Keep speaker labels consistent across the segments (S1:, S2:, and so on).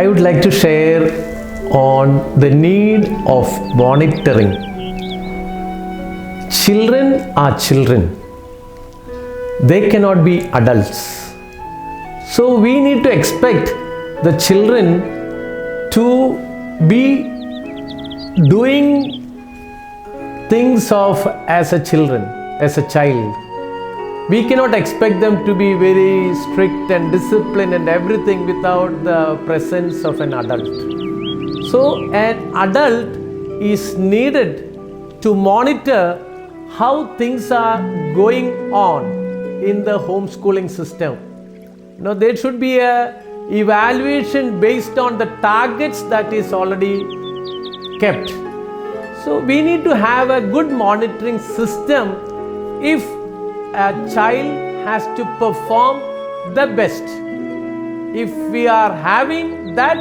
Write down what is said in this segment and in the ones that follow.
S1: I would like to share on the need of monitoring. Children are children. They cannot be adults. So we need to expect the children to be doing things of as a child. We cannot expect them to be very strict and disciplined and everything without the presence of an adult. So an adult is needed to monitor how things are going on in the homeschooling system. There should be a evaluation based on the targets that is already kept. So we need to have a good monitoring system if a child has to perform the best. If we are having that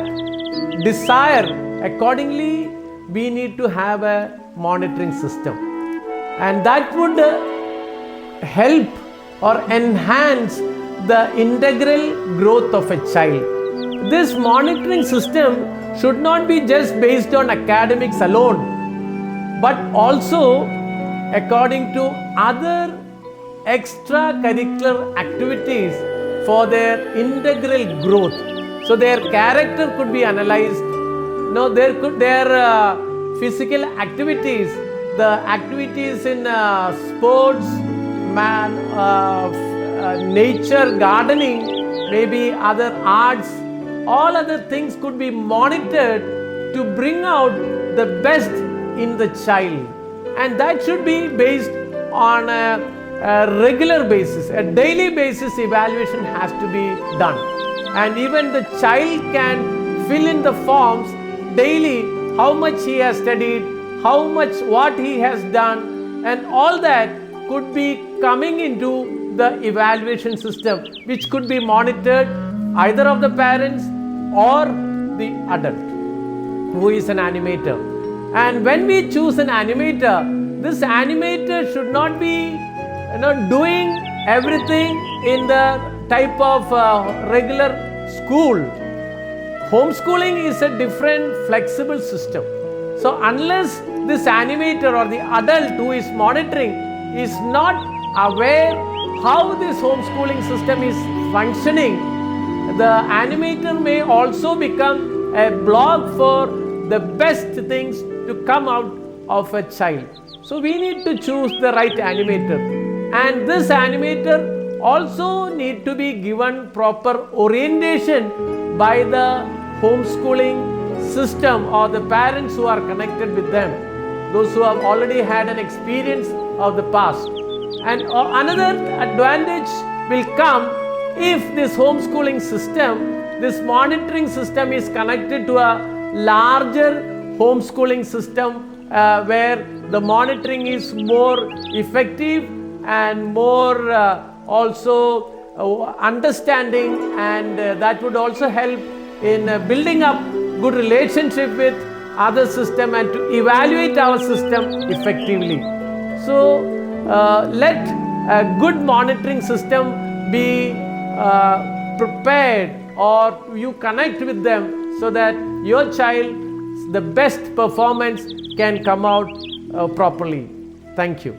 S1: desire, accordingly we need to have a monitoring system, and that would help or enhance the integral growth of a child. This monitoring system should not be just based on academics alone, but also according to other extracurricular activities for their integral growth. So their character could be analyzed. Their physical activities, the activities in sports, nature, gardening, maybe other arts, all other things could be monitored to bring out the best in the child, and that should be based on a regular basis. A daily basis evaluation has to be done, and even the child can fill in the forms daily, how much he has studied, what he has done, and all that could be coming into the evaluation system, which could be monitored either of the parents or the adult who is an animator. And when we choose an animator, this animator should not be doing everything in the type of regular school. Homeschooling is a different flexible system. So unless this animator or the adult who is monitoring is not aware how this homeschooling system is functioning, the animator may also become a block for the best things to come out of a child. So we need to choose the right animator, and this animator also need to be given proper orientation by the homeschooling system or the parents who are connected with them, those who have already had an experience of the past. And another advantage will come if this homeschooling system, this monitoring system is connected to a larger homeschooling system where the monitoring is more effective and more also understanding, and that would also help in building up good relationship with other system and to evaluate our system effectively. So let a good monitoring system be prepared, or you connect with them so that your child, the best performance can come out properly. Thank you.